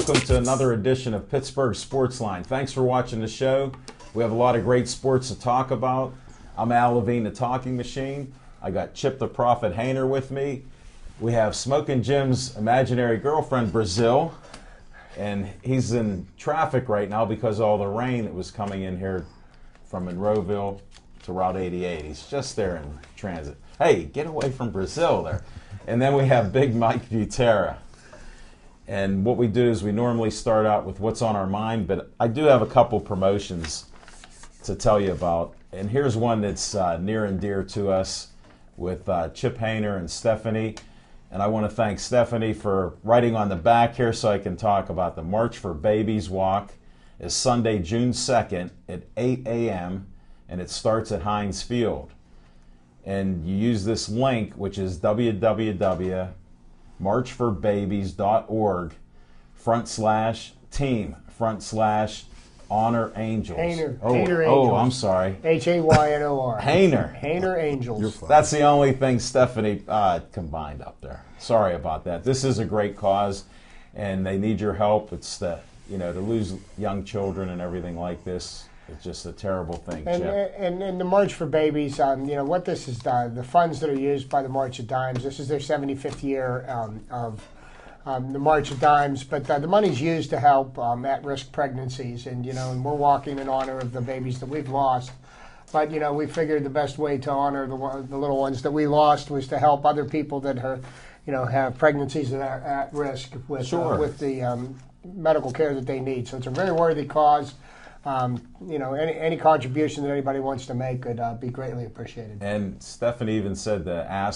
welcome to another edition of Pittsburgh Sportsline. Thanks for watching the show. We have a lot of great sports to talk about. I'm Al Levine, the Talking Machine. I got Chip the Prophet Hainer with me. We have Smoking Jim's imaginary girlfriend, Brazil, and he's in traffic right now because of all the rain that was coming in here from Monroeville to Route 88. He's just there in transit. Hey, get away from Brazil there. And then we have Big Mike Butera. And what we do is we normally start out with what's on our mind, but I do have a couple promotions to tell you about. And here's one that's near and dear to us with Chip Hainer and Stephanie. And I want to thank Stephanie for writing on the back here so I can talk about the March for Babies Walk. It's Sunday, June 2nd at 8 a.m. and it starts at Heinz Field. And you use this link, which is www.marchforbabies.org/team/honor angels. Hainer Angels. Oh, I'm sorry. Haynor. Hainer. Hainer Angels. That's the only thing Stephanie combined up there. Sorry about that. This is a great cause, and they need your help. It's to lose young children and everything like this. It's just a terrible thing, Chip. And the March for Babies, what this is, the funds that are used by the March of Dimes, this is their 75th year of the March of Dimes, but the money's used to help at-risk pregnancies, and we're walking in honor of the babies that we've lost. But we figured the best way to honor the little ones that we lost was to help other people that are, have pregnancies that are at risk with the medical care that they need. So it's a very worthy cause. Any contribution that anybody wants to make would be greatly appreciated. And Stephanie even said to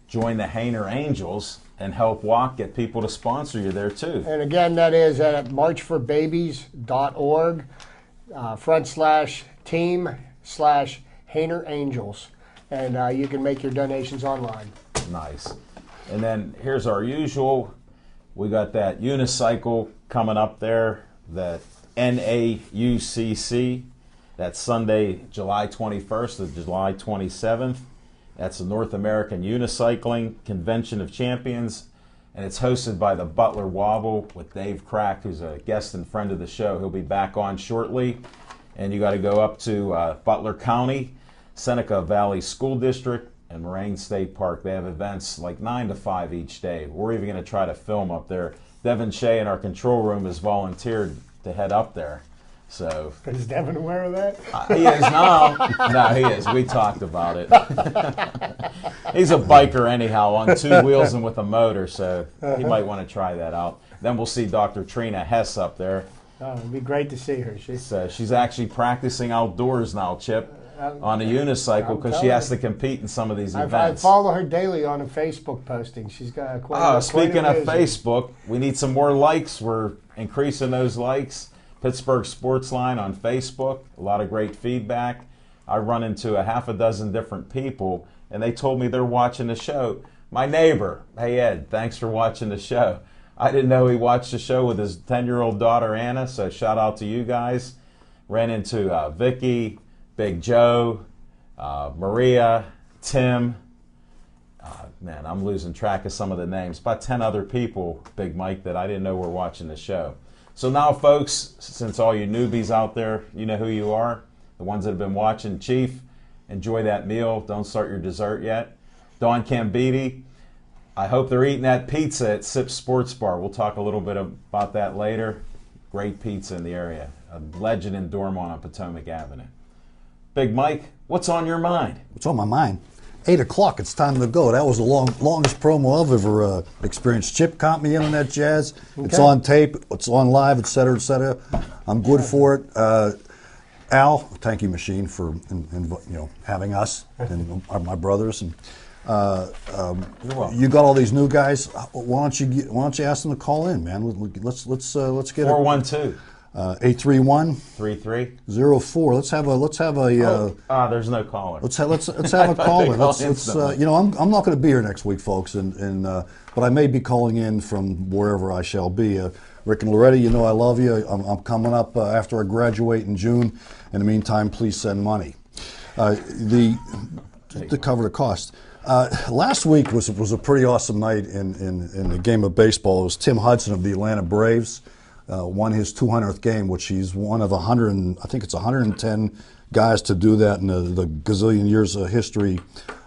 join the Hainer Angels and help walk, get people to sponsor you there too. And again, that is at marchforbabies.org /team/Hainer Angels. And you can make your donations online. Nice. And then here's our usual. We got that unicycle coming up there, that NAUCC. That's Sunday, July 21st to July 27th. That's the North American Unicycling Convention of Champions, and it's hosted by the Butler Wobble with Dave Crack, who's a guest and friend of the show. He'll be back on shortly. And you got to go up to Butler County, Seneca Valley School District, and Moraine State Park. They have events like 9 to 5 each day. We're even going to try to film up there. Devin Shea in our control room has volunteered to head up there. So is Devin aware of that? He is now. No, he is. We talked about it. He's a biker anyhow, on 2 wheels and with a motor, so he might want to try that out. Then we'll see Dr. Trina Hess up there. Oh, it'd be great to see her. She's actually practicing outdoors now, Chip, on a unicycle because she has to compete in some of these events. I follow her daily on a Facebook posting. She's got quite speaking of Facebook, we need some more likes. We're increasing those likes. Pittsburgh Sportsline on Facebook, a lot of great feedback. I run into a half a dozen different people, and they told me they're watching the show. My neighbor, hey Ed, thanks for watching the show. I didn't know he watched the show with his 10-year-old daughter Anna, so shout out to you guys. Ran into Vicky, Big Joe, Maria, Tim. Man, I'm losing track of some of the names. About 10 other people, Big Mike, that I didn't know were watching the show. So now, folks, since all you newbies out there, you know who you are, the ones that have been watching. Chief, enjoy that meal. Don't start your dessert yet. Dawn Cambidi, I hope they're eating that pizza at Sip Sports Bar. We'll talk a little bit about that later. Great pizza in the area. A legend in Dormont on Potomac Avenue. Big Mike, what's on your mind? What's on my mind? 8 o'clock, it's time to go. That was the longest promo I've ever experienced. Chip caught me in on that jazz. Okay. It's on tape, it's on live, et cetera, et cetera. I'm good for it. Al, thank you, Machine, for having us and my brothers. And you got all these new guys. Why don't you ask them to call in, man? Let's get 412. 831-3304. Let's have a there's no caller. Let's have a call in. I'm not going to be here next week, folks, but I may be calling in from wherever I shall be. Rick and Loretta, you know I love you. I'm coming up after I graduate in June. In the meantime, please send money to cover the cost. Last week was a pretty awesome night in the game of baseball. It was Tim Hudson of the Atlanta Braves won his 200th game, which he's one of 100, I think it's 110 guys to do that in the gazillion years of history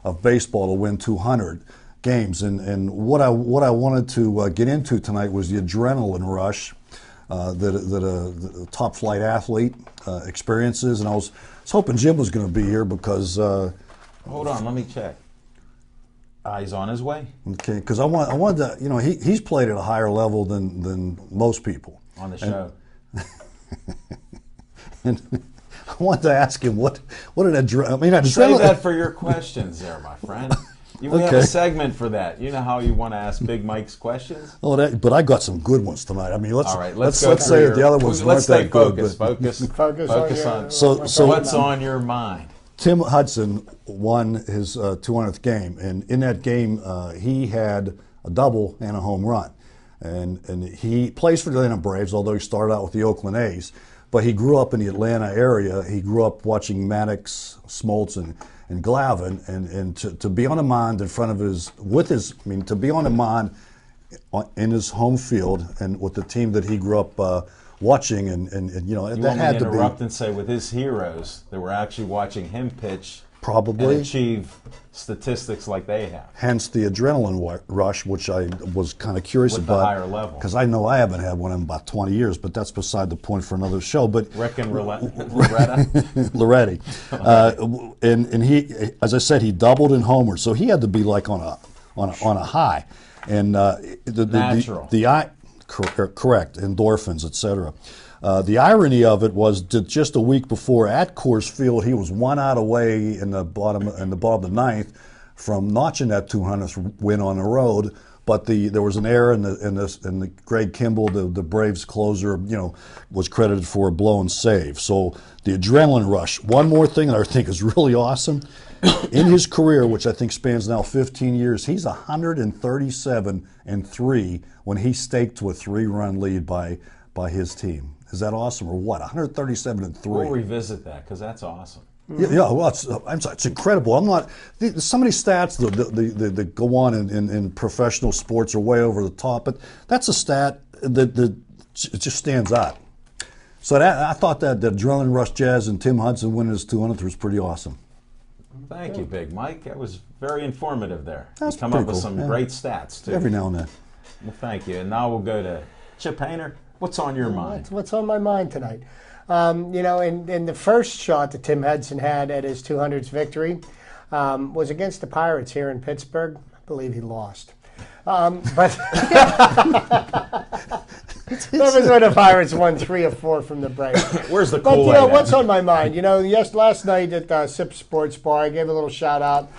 of baseball to win 200 games. And what I wanted to get into tonight was the adrenaline rush that a top flight athlete experiences. And I was hoping Jim was going to be here because. Hold on, let me check. He's on his way. Okay, because I wanted to, you know, he's played at a higher level than most people On the show. And I wanted to ask him what an adrenaline. Save that for your questions there, my friend. We have Okay. a segment for that. You know how you want to ask Big Mike's questions? Oh, but I got some good ones tonight. I mean, let's All right, let's go through say your, that the other ones let's weren't stay that good. focused. but Focus on on. your- So What's on your mind? Tim Hudson won his 200th game, and in that game, he had a double and a home run. And he plays for the Atlanta Braves, although he started out with the Oakland A's. But he grew up in the Atlanta area. He grew up watching Maddox, Smoltz, and Glavine, and to be on a mound in front of to be on a mound in his home field and with the team that he grew up watching, and you know, You that want me had to to interrupt be and say with his heroes that were actually watching him pitch probably. and achieve statistics like they have. Hence the adrenaline rush, which I was kind of curious With the about. higher level. Because I know I haven't had one in about 20 years, but that's beside the point for another show. But Rick and Loretta. Loretti. And he, as I said, he doubled and homered, so he had to be like on a high. And Natural. Correct, endorphins, etc. The irony of it was that just a week before at Coors Field, he was 1 out away in the bottom of the ninth from notching that 200th win on the road. But there was an error in the Greg Kimball, the Braves closer, you know, was credited for a blown save. So the adrenaline rush. One more thing that I think is really awesome. In his career, which I think spans now 15 years, he's 137-3 when he staked to a 3-run lead by his team. Is that awesome or what? 137-3. We'll revisit that because that's awesome. Yeah, well, it's incredible. I'm not. Some of these stats that go on in professional sports are way over the top, but that's a stat that it just stands out. So I thought that the adrenaline rush Jazz and Tim Hudson winning his 200th was pretty awesome. Thank you, Big Mike. That was very informative there. That's You come pretty up with cool, some yeah. great stats, too. Every now and then. Well, thank you. And now we'll go to Chip Hayner. What's on your mind? What's on my mind tonight? You know, in the first shot that Tim Hudson had at his 200th victory was against the Pirates here in Pittsburgh. I believe he lost. But that was when the Pirates won 3 or 4 from the Braves. Where's the But Kool-Aid you know at? what's on my mind? You know, last night at Sip Sports Bar, I gave a little shout out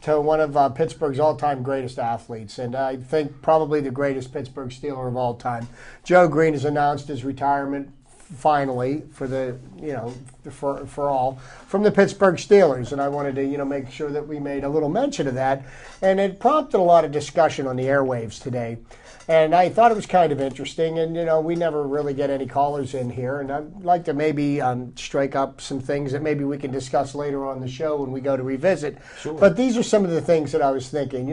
to one of Pittsburgh's all-time greatest athletes, and I think probably the greatest Pittsburgh Steeler of all time. Joe Green has announced his retirement finally for all from the Pittsburgh Steelers, and I wanted to make sure that we made a little mention of that, and it prompted a lot of discussion on the airwaves today. And I thought it was kind of interesting, and we never really get any callers in here, and I'd like to maybe strike up some things that maybe we can discuss later on the show when we go to revisit. Sure. But these are some of the things that I was thinking.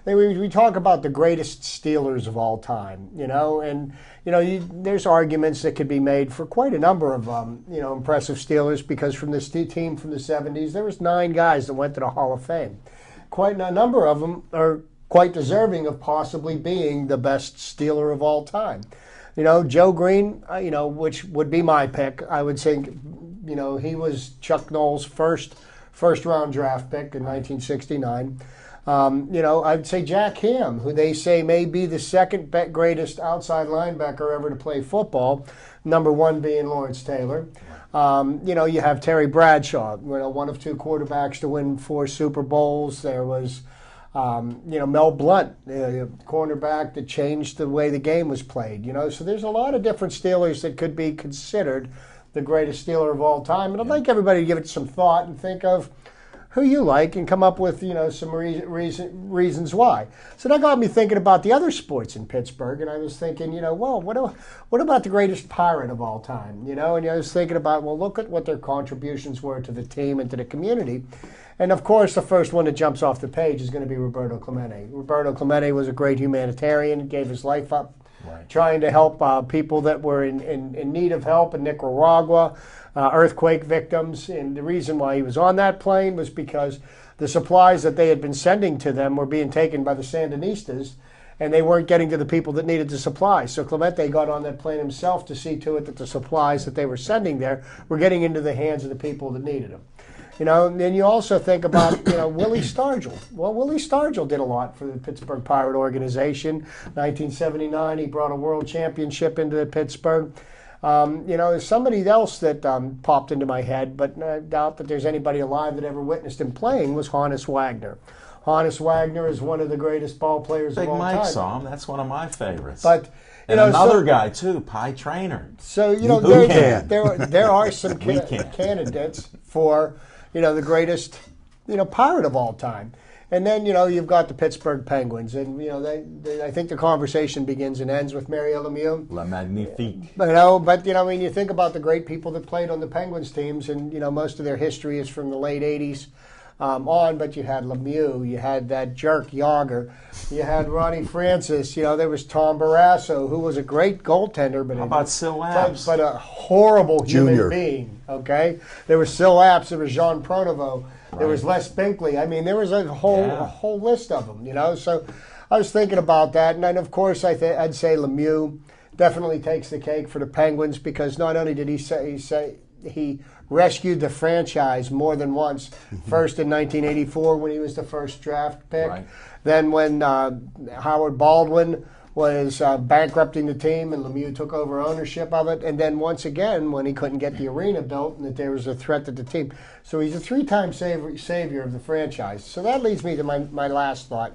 We talk about the greatest Steelers of all time, and there's arguments that could be made for quite a number of impressive Steelers, because from this team from the 70s, there was 9 guys that went to the Hall of Fame. Quite a number of them are quite deserving of possibly being the best Steeler of all time. Joe Green, which would be my pick. I would think, he was Chuck Noll's first round draft pick in 1969. I'd say Jack Ham, who they say may be the second greatest outside linebacker ever to play football, number 1 being Lawrence Taylor. You have Terry Bradshaw, one of 2 quarterbacks to win 4 Super Bowls. There was Mel Blount, the cornerback that changed the way the game was played. So there's a lot of different Steelers that could be considered the greatest Steeler of all time. And I'd like everybody to give it some thought and think of who you like and come up with some reasons why. So that got me thinking about the other sports in Pittsburgh, and I was thinking, well, what about the greatest Pirate of all time? And I was thinking about, well, look at what their contributions were to the team and to the community. And of course, the first one that jumps off the page is going to be Roberto Clemente. Roberto Clemente was a great humanitarian, gave his life up Right. trying to help people that were in need of help in Nicaragua, earthquake victims. And the reason why he was on that plane was because the supplies that they had been sending to them were being taken by the Sandinistas, and they weren't getting to the people that needed the supplies. So Clemente got on that plane himself to see to it that the supplies that they were sending there were getting into the hands of the people that needed them. You know, and then you also think about, Willie Stargell. Well, Willie Stargell did a lot for the Pittsburgh Pirate Organization. 1979, he brought a world championship into Pittsburgh. There's somebody else that popped into my head, but I doubt that there's anybody alive that ever witnessed him playing, was Honus Wagner. Honus Wagner is one of the greatest ball players Big of all Mike time. saw him. That's one of my favorites. But and another guy too, Pie Traynor. So Who can? there are some We can. candidates for the greatest pirate of all time. And then you've got the Pittsburgh Penguins, and I think the conversation begins and ends with Mario Lemieux. La Magnifique. You think about the great people that played on the Penguins teams, and most of their history is from the late '80s on. But you had Lemieux, you had that jerk Yager, you had Ronnie Francis. There was Tom Barrasso, who was a great goaltender, but How about Sil Apps? but a horrible Junior. human being. Okay, there was Sil Apps, there was Jean Pronovo. There was Les Binkley. I mean, there was a whole list of them, So I was thinking about that, and then of course I'd say Lemieux definitely takes the cake for the Penguins, because not only did he rescued the franchise more than once. First in 1984 when he was the first draft pick. Right. Then when Howard Baldwin was bankrupting the team and Lemieux took over ownership of it. And then once again when he couldn't get the arena built and that there was a threat to the team. So he's a three-time savior of the franchise. So that leads me to my last thought.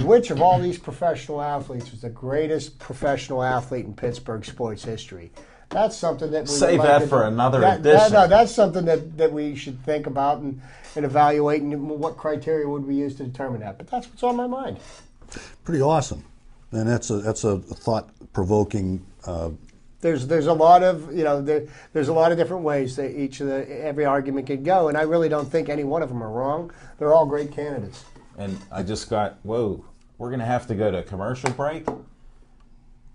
Which of all these professional athletes was the greatest professional athlete in Pittsburgh sports history? That's something that we Save would like that to for do. another edition. That's something that we should think about and evaluate, and what criteria would we use to determine that. But that's what's on my mind. Pretty awesome, and that's a thought-provoking. There's a lot of there's a lot of different ways that every argument could go, and I really don't think any one of them are wrong. They're all great candidates. And I just got, we're going to have to go to a commercial break.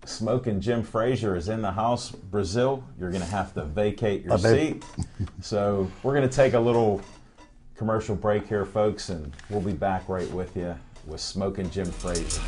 Smoking Jim Frazier is in the house. Brazil, you're going to have to vacate your seat. So we're going to take a little commercial break here, folks, and we'll be back right with you with Smoking Jim Frazier.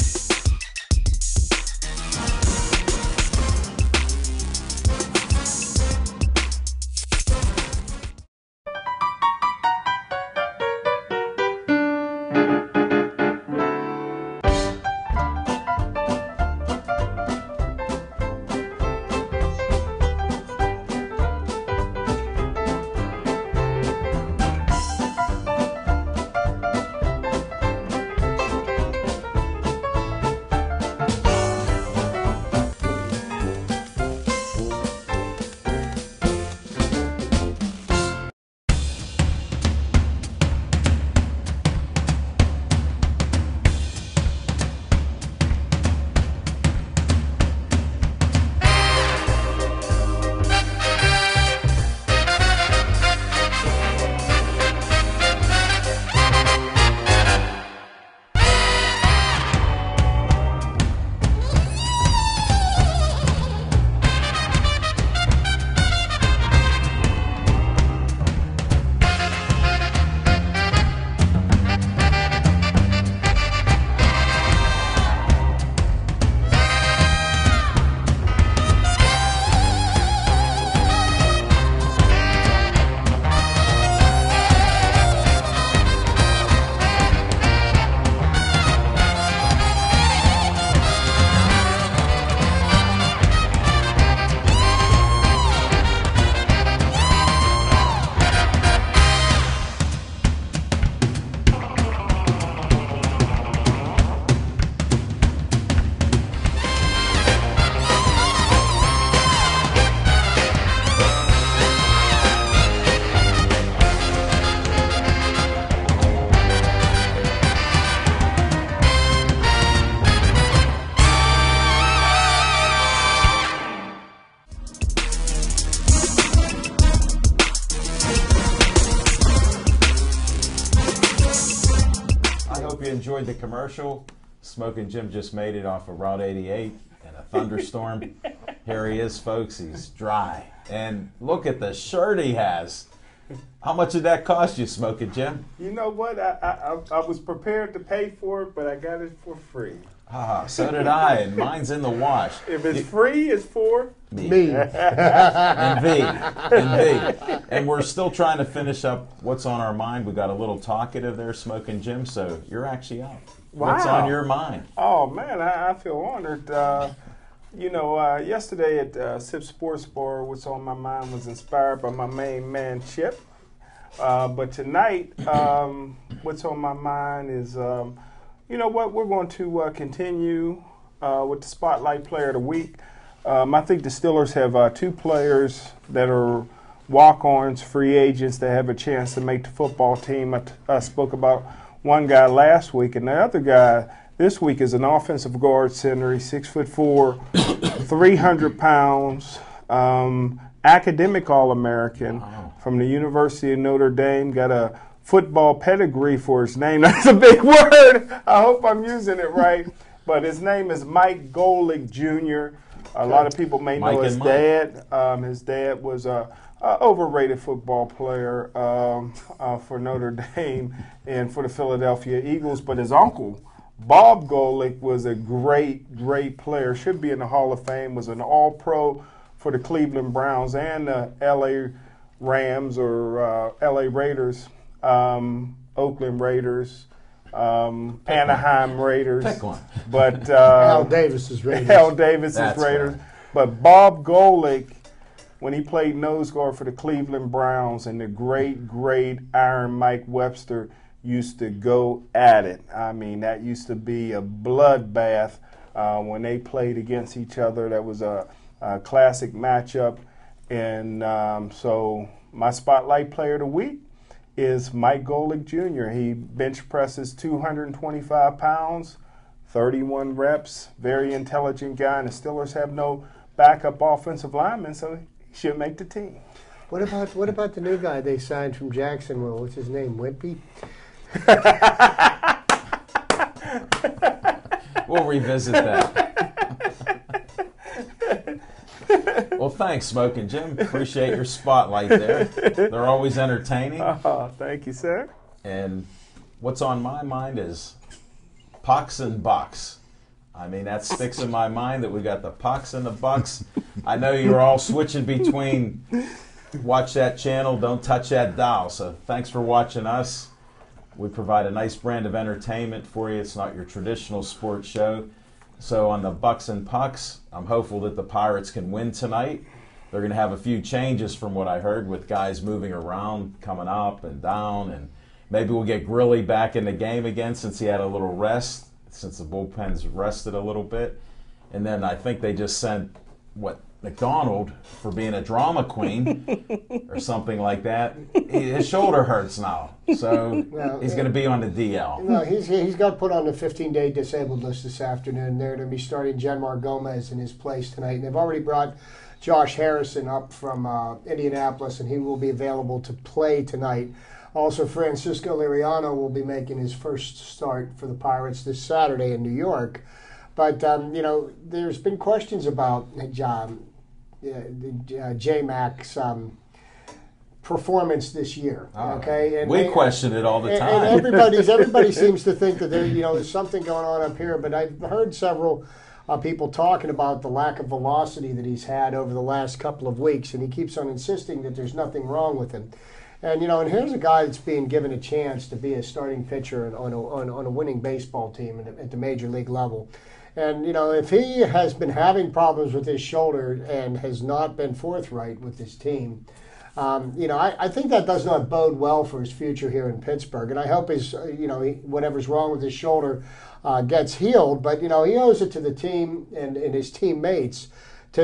Enjoyed the commercial. Smoking Jim just made it off of Route 88 a thunderstorm. Here he is, folks. He's dry. And look at the shirt he has. How much did that cost you, Smoking Jim? You know what? I was prepared to pay for it, but I got it for free. So did I, and mine's in the wash. If it's free, it's for Me. And V. And we're still trying to finish up what's on our mind. We got a little talkative there, Smoking Jim, so you're actually out. What's Wow. on your mind? Oh, man, I feel honored. Yesterday at Sip Sports Bar, what's on my mind was inspired by my main man, Chip. But tonight, what's on my mind is, we're going to continue with the Spotlight Player of the Week. I think the Steelers have two players that are walk-ons, free agents that have a chance to make the football team. I spoke about one guy last week, and the other guy this week is an offensive guard center. He's 6'4", 300 pounds, academic All-American from the University of Notre Dame. Got a football pedigree for his name. That's a big word. I hope I'm using it right. But his name is Mike Golic Jr. A lot of people may know his dad. His dad was a overrated football player for Notre Dame and for the Philadelphia Eagles. But his uncle, Bob Golic, was a great, great player. Should be in the Hall of Fame. Was an All-Pro for the Cleveland Browns and the L.A. Rams or L.A. Raiders, Oakland Raiders, Anaheim Raiders. Pick one. But Al Davis's Raiders. Al Davis's That's Raiders. right. But Bob Golic, when he played nose guard for the Cleveland Browns, and the great, great Iron Mike Webster used to go at it. I mean, that used to be a bloodbath when they played against each other. That was a classic matchup. And so my Spotlight Player of the Week is Mike Golic Jr. He bench presses 225 pounds, 31 reps, very intelligent guy, and the Steelers have no backup offensive lineman, so he should make the team. What about the new guy they signed from Jacksonville? What's his name? Whitby? We'll revisit that. Well, thanks, Smoking Jim. Appreciate your spotlight there. They're always entertaining. Thank you, sir. And what's on my mind is Pucks and Bucks. I mean, that sticks in my mind that we got the Pucks and the Bucks. I know you're all switching between watch that channel, don't touch that dial. So thanks for watching us. We provide a nice brand of entertainment for you. It's not your traditional sports show. So on the Bucks and Pucks, I'm hopeful that the Pirates can win tonight. They're going to have a few changes from what I heard with guys moving around, coming up and down. And maybe we'll get Grilly back in the game again since he had a little rest, since the bullpen's rested a little bit. And then I think they just sent, McDonald for being a drama queen or something like that. His shoulder hurts now, so he's going to be on the DL. No, he's got put on the 15-day disabled list this afternoon. They're going to be starting Genmar Gomez in his place tonight. And they've already brought Josh Harrison up from Indianapolis, and he will be available to play tonight. Also, Francisco Liriano will be making his first start for the Pirates this Saturday in New York. But, there's been questions about J-Mac's performance this year. Okay, and we question it all the time. And everybody seems to think that there's something going on up here. But I've heard several people talking about the lack of velocity that he's had over the last couple of weeks, and he keeps on insisting that there's nothing wrong with him. And and here's a guy that's being given a chance to be a starting pitcher on a winning baseball team at the major league level. And, if he has been having problems with his shoulder and has not been forthright with his team, I think that does not bode well for his future here in Pittsburgh. And I hope whatever's wrong with his shoulder gets healed. But, he owes it to the team and his teammates to,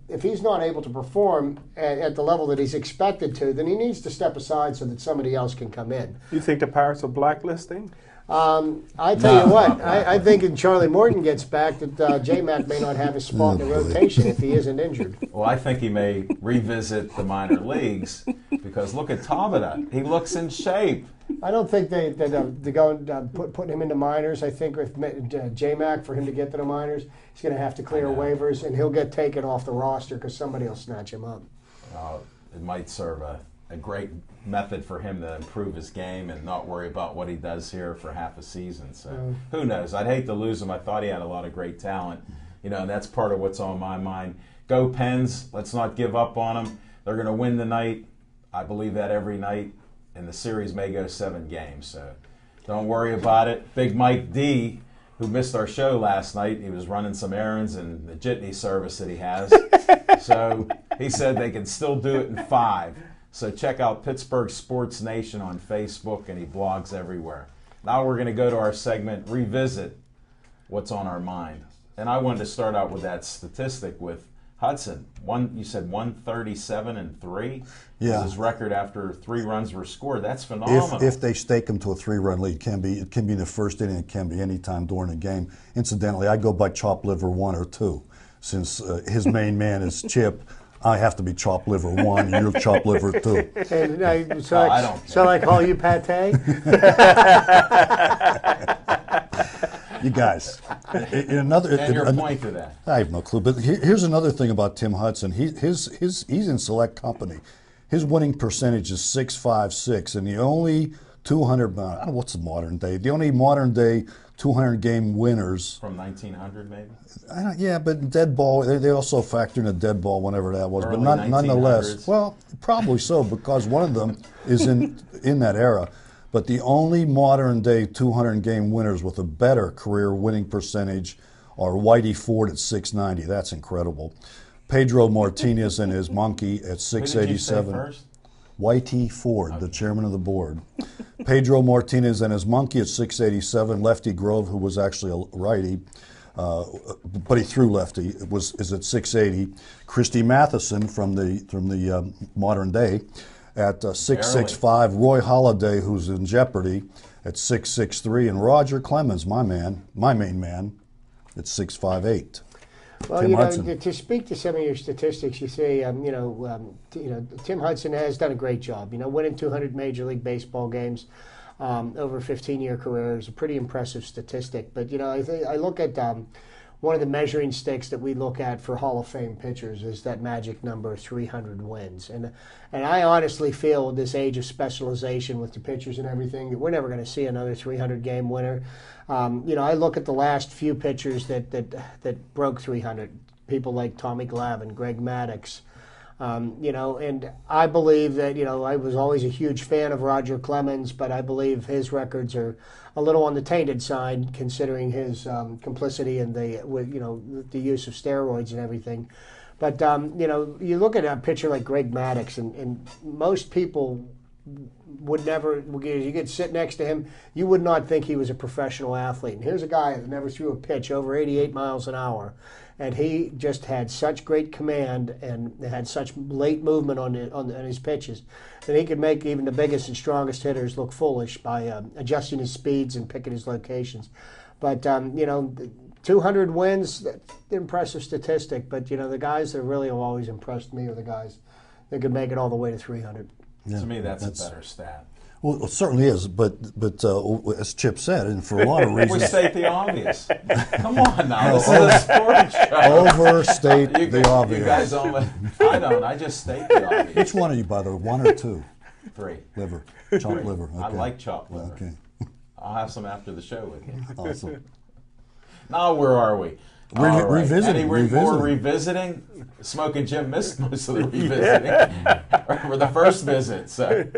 if he's not able to perform at the level that he's expected to, then he needs to step aside so that somebody else can come in. You think the Pirates are blacklisting? I tell you what, I think if Charlie Morton gets back, that J-Mac may not have his spot in the rotation if he isn't injured. Well, I think he may revisit the minor leagues. because look at Tabata. He looks in shape. I don't think they're going putting him into minors. I think with J-Mac, for him to get to the minors, he's going to have to clear waivers, and he'll get taken off the roster because somebody will snatch him up. It might serve a great method for him to improve his game and not worry about what he does here for half a season. So who knows? I'd hate to lose him. I thought he had a lot of great talent. And that's part of what's on my mind. Go Pens. Let's not give up on them. They're going to win tonight. I believe that every night. And the series may go 7 games. So don't worry about it. Big Mike D, who missed our show last night, he was running some errands in the jitney service that he has. So he said they can still do it in 5. So check out Pittsburgh Sports Nation on Facebook, and he blogs everywhere. Now we're going to go to our segment, Revisit What's on Our Mind. And I wanted to start out with that statistic with Hudson. You said 137-3 was his record after 3 runs were scored. That's phenomenal. If they stake him to a 3-run lead, it can be in the first inning. It can be any time during the game. Incidentally, I go by chop liver 1 or 2. Since his main man is Chip, I have to be chop liver 1, and you're chop liver 2. And, so I call you Pate? You guys. And your point to that. I have no clue. But here's another thing about Tim Hudson. He's in select company. His winning percentage is .656, and the only 200. I don't know what's the modern day. The only modern day 200 game winners from 1900, maybe. Yeah, but dead ball. They also factor in a dead ball whenever that was. Early but nonetheless, 1900s. well, probably so because one of them is in that era. But the only modern day 200 game winners with a better career winning percentage are Whitey Ford at 690. That's incredible. Pedro Martinez and his monkey at 687. Who did you say first? Whitey Ford, the chairman of the board. Pedro Martinez and his monkey at 687. Lefty Grove, who was actually a righty, but he threw lefty, is at 680. Christy Matheson from the modern day at 665. Roy Halladay, who's in jeopardy, at 663, and Roger Clemens, my main man, at 658. Well, to speak to some of your statistics, you say, Tim Hudson has done a great job. Winning 200 Major League Baseball games over a 15-year career is a pretty impressive statistic. But I look at one of the measuring sticks that we look at for Hall of Fame pitchers is that magic number 300 wins. And I honestly feel, in this age of specialization with the pitchers and everything, that we're never going to see another 300-game winner. I look at the last few pitchers that broke 300, people like Tommy Glavine, Greg Maddux, and I believe that, I was always a huge fan of Roger Clemens, but I believe his records are a little on the tainted side considering his complicity in the use of steroids and everything. But, you look at a pitcher like Greg Maddux, and most people would never, you could sit next to him, you would not think he was a professional athlete. And here's a guy that never threw a pitch over 88 miles an hour. And he just had such great command and had such late movement on his pitches that he could make even the biggest and strongest hitters look foolish by adjusting his speeds and picking his locations. But, 200 wins, that's an impressive statistic. But, the guys that really have always impressed me are the guys that could make it all the way to 300. Yeah, to me, that's a better stat. Well, it certainly is, but as Chip said, and for a lot of reasons, we state the obvious. Come on now, this is a sports show. Overstate the obvious. You guys only. I don't. I just state the obvious. Which one are you, by the way? 1 or 2? 3. Liver, chopped liver. Okay. I like chopped liver. Okay. I'll have some after the show with you. Awesome. Now, where are we? Revisiting. More revisiting? Smoking Jim missed most of the revisiting for the first visit. So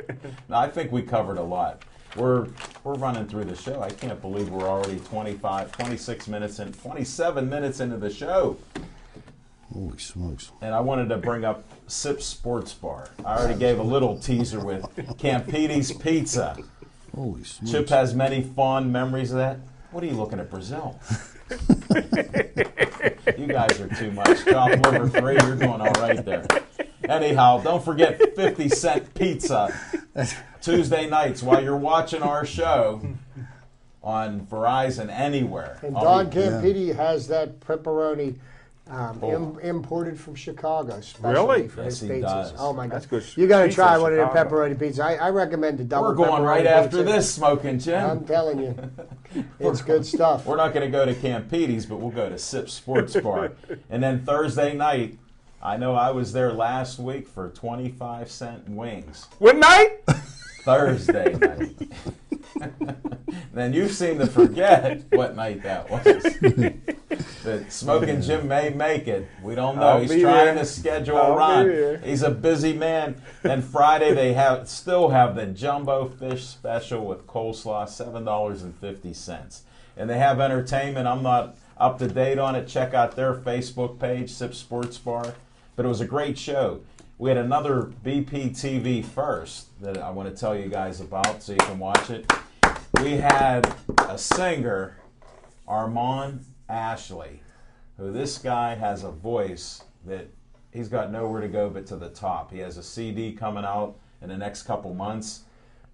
I think we covered a lot. We're running through the show. I can't believe we're already 26 minutes in, 27 minutes into the show. Holy smokes. And I wanted to bring up Sip Sports Bar. I already gave a little teaser with Campidi's Pizza. Holy smokes. Chip has many fond memories of that. What are you looking at, Brazil? You guys are too much. Chop liver 3, you're doing all right there. Anyhow, don't forget 50-cent pizza Tuesday nights while you're watching our show on Verizon anywhere. And Don Campidi has that pepperoni Imported from Chicago, especially Really? for Yes, his he pizzas. does. Oh my God, That's good you got to pizza try in one of the Chicago. pepperoni pizzas. I recommend the double. We're going right pepperoni after pizza. this, Smoking Jim. I'm telling you, it's good stuff. We're not going to go to Campedi's, but we'll go to Sip Sports Bar. And then Thursday night, I know I was there last week for 25-cent wings. What night? Thursday night. Then you seem to forget what night that was. That Smoking Jim may make it. We don't know. I'll He's be trying there. to schedule I'll a be run. there. He's a busy man. Then Friday they still have the jumbo fish special with coleslaw, $7.50. And they have entertainment. I'm not up to date on it. Check out their Facebook page, Sip Sports Bar. But it was a great show. We had another BPTV first that I want to tell you guys about so you can watch it. We had a singer, Armand Ashley, who this guy has a voice that he's got nowhere to go but to the top. He has a CD coming out in the next couple months.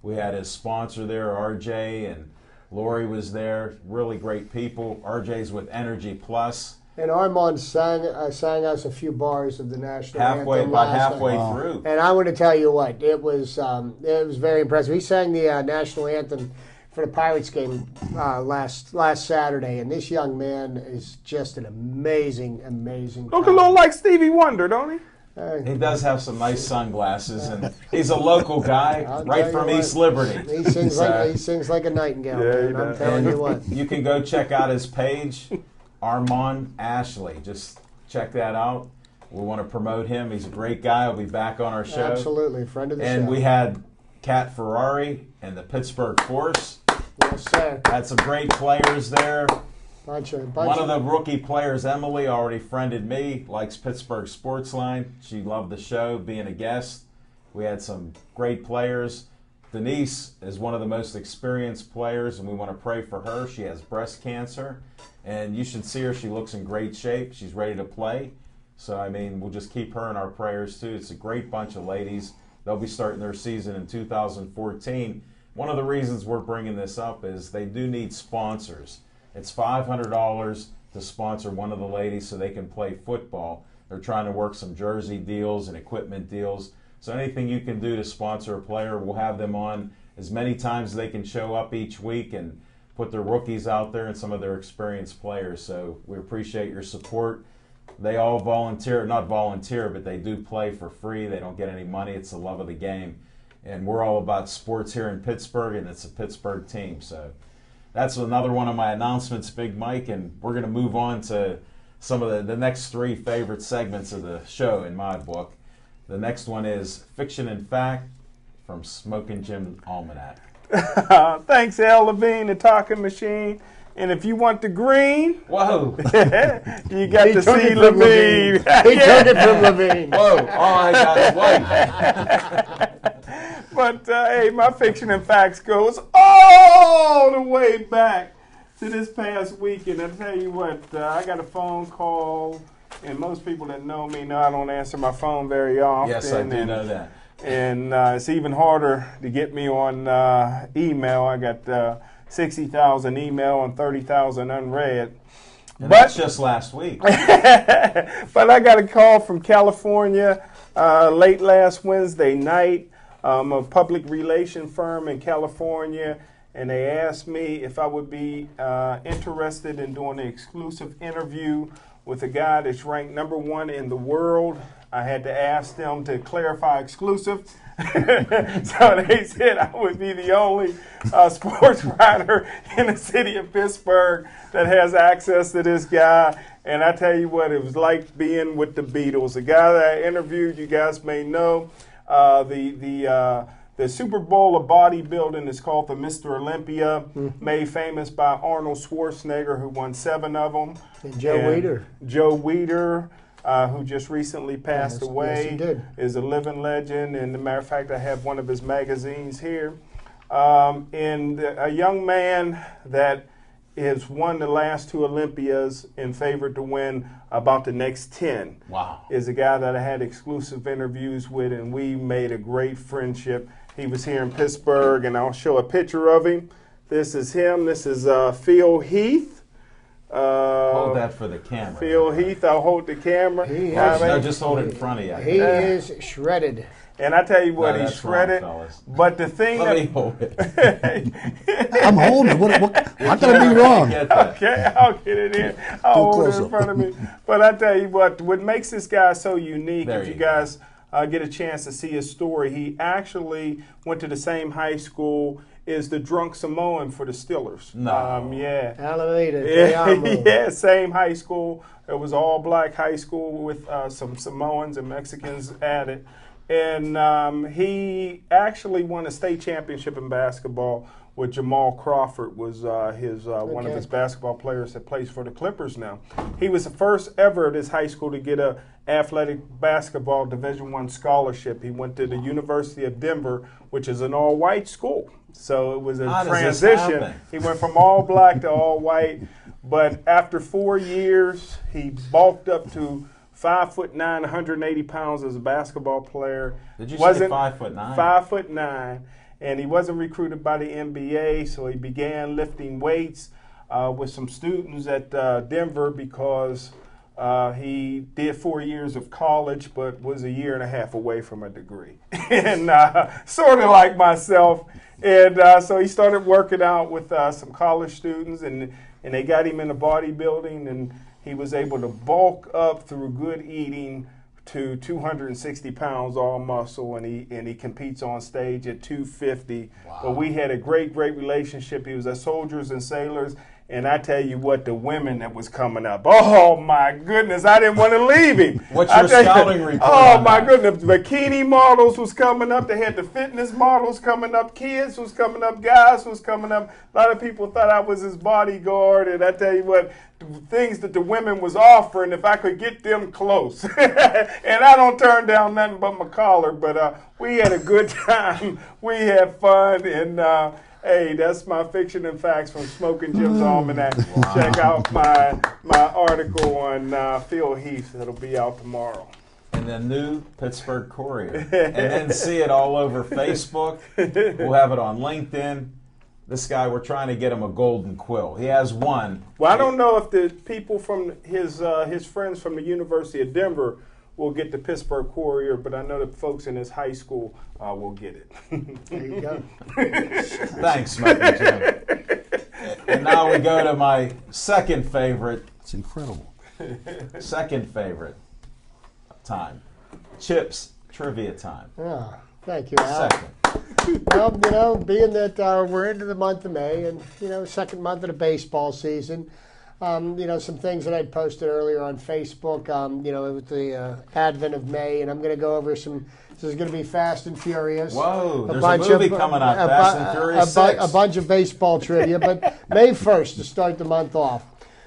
We had his sponsor there, RJ, and Lori was there. Really great people. RJ's with Energy Plus. And Armand sang us a few bars of the national anthem Halfway last night. through. And I want to tell you what, it was very impressive. He sang the national anthem for the Pirates game last Saturday, and this young man is just an amazing Look a little like Stevie Wonder, don't he? He does have some nice sunglasses, and he's a local guy, right from East Liberty. He sings like a nightingale. Yeah, Man. he I'm does. telling you what. You can go check out his page, Armand Ashley. Just check that out. We want to promote him. He's a great guy. He'll be back on our show. Absolutely, friend of the show. And we had Cat Ferrari and the Pittsburgh Force. Yes, sir. Had some great players there. One of the rookie players, Emily, already friended me, likes Pittsburgh Sportsline. She loved the show, being a guest. We had some great players. Denise is one of the most experienced players, and we want to pray for her. She has breast cancer, and you should see her. She looks in great shape. She's ready to play. So, I mean, we'll just keep her in our prayers, too. It's a great bunch of ladies. They'll be starting their season in 2014. One of the reasons we're bringing this up is they do need sponsors. It's $500 to sponsor one of the ladies so they can play football. They're trying to work some jersey deals and equipment deals. So anything you can do to sponsor a player, we'll have them on as many times as they can show up each week and put their rookies out there and some of their experienced players. So we appreciate your support. They all not volunteer, but they do play for free. They don't get any money. It's the love of the game. And we're all about sports here in Pittsburgh, and it's a Pittsburgh team. So that's another one of my announcements, Big Mike, and we're going to move on to some of the next three favorite segments of the show in my book. The next one is Fiction and Fact from Smoking Jim Almanac. Thanks, Al Levine, the talking machine. And if you want the green, Whoa! you got to see from Levine. He took it from Levine. Whoa! All I got is white. But, hey, my fiction and facts goes all the way back to this past weekend. I tell you what, I got a phone call, and most people that know me know I don't answer my phone very often. Yes, I do know that. And it's even harder to get me on email. I got 60,000 email and 30,000 unread. And that's just last week. But I got a call from California late last Wednesday night. A public relation firm in California, and they asked me if I would be interested in doing an exclusive interview with a guy that's ranked #1 in the world. I had to ask them to clarify exclusive. So they said I would be the only sports writer in the city of Pittsburgh that has access to this guy. And I tell you what, it was like being with the Beatles. The guy that I interviewed, you guys may know, the Super Bowl of bodybuilding is called the Mr. Olympia, made famous by Arnold Schwarzenegger, who won 7 of them. And Joe Weider, who just recently passed away, yes, he did. is a living legend. And as a matter of fact, I have one of his magazines here. And a young man that has won the last 2 Olympias and favored to win about the next 10. Wow. Is a guy that I had exclusive interviews with, and we made a great friendship. He was here in Pittsburgh, and I'll show a picture of him. This is him. This is Phil Heath. Hold that for the camera. Phil Heath, I'll hold the camera. No, just hold it in front of you. He is shredded. And I tell you what, No, he's that's wrong, shredded. fellas. But the thing Let me that hold it. I'm holding it. What, how can I be wrong? Get that. okay, I'll get it in. I'll hold it close in up. front of me. But I tell you what makes this guy so unique, There if you you go. guys get a chance to see his story, he actually went to the same high school as the drunk Samoan for the Steelers. No. Yeah. Alameda, Yeah, Te Amo. yeah, same high school. It was all black high school with some Samoans and Mexicans added. And he actually won a state championship in basketball with Jamal Crawford was one of his basketball players that plays for the Clippers now. He was the first ever at his high school to get a athletic basketball Division I scholarship. He went to the University of Denver, which is an all-white school. So it was a How does this transition. happen? He went from all black to all white. But after 4 years, he bulked up to 5'9", 180 pounds as a basketball player. Did you say 5'9"? 5'9", and he wasn't recruited by the NBA, so he began lifting weights with some students at Denver because he did 4 years of college, but was a year and a half away from a degree, and sort of like myself. And so he started working out with some college students, and they got him into bodybuilding, and he was able to bulk up through good eating to 260 pounds, all muscle, and he competes on stage at 250. Wow. But we had a great relationship. He was at Soldiers and Sailors, and I tell you what, the women that was coming up, oh my goodness, I didn't want to leave him. What's I your tell you, scouting report Oh on my that? goodness, bikini models was coming up. They had the fitness models coming up. Kids was coming up. Guys was coming up. A lot of people thought I was his bodyguard, and I tell you what, the things that the women was offering, if I could get them close. And I don't turn down nothing but my collar, but we had a good time. We had fun, and hey, that's my fiction and facts from Smoking Jim's Almanac. Wow. Check out my article on Phil Heath. It'll be out tomorrow. And the new Pittsburgh Courier. And then see it all over Facebook. We'll have it on LinkedIn. This guy, we're trying to get him a golden quill. He has one. Well, I don't know if the people from his friends from the University of Denver will get the Pittsburgh Courier, but I know the folks in his high school will get it. There you go. Thanks, Smoking Jim. And now we go to my second favorite It's incredible. time. Chips trivia time. Yeah, thank you, Al. Second. Well, being that we're into the month of May and, second month of the baseball season, some things that I'd posted earlier on Facebook, with the advent of May, and I'm going to go over this is going to be Fast and Furious. Whoa, there's a movie coming out, Fast and Furious 6. A bunch of baseball trivia, but May 1st to start the month off.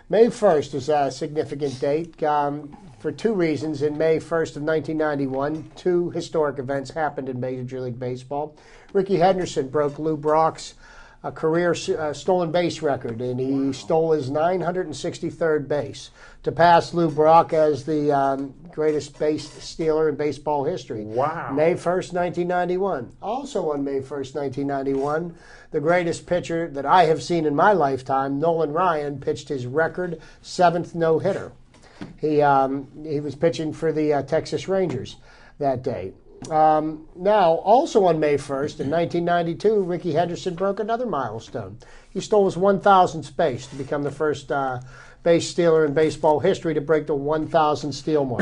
May 1st is a significant date for two reasons. In May 1st of 1991, two historic events happened in Major League Baseball. Ricky Henderson broke Lou Brock's career stolen base record, and he stole his 963rd base to pass Lou Brock as the greatest base stealer in baseball history. Wow. May 1st, 1991. Also on May 1st, 1991, the greatest pitcher that I have seen in my lifetime, Nolan Ryan, pitched his record 7th no-hitter. He was pitching for the Texas Rangers that day. Now, also on May 1st, in 1992, Ricky Henderson broke another milestone. He stole his 1,000th base to become the first base stealer in baseball history to break the 1,000 steal mark.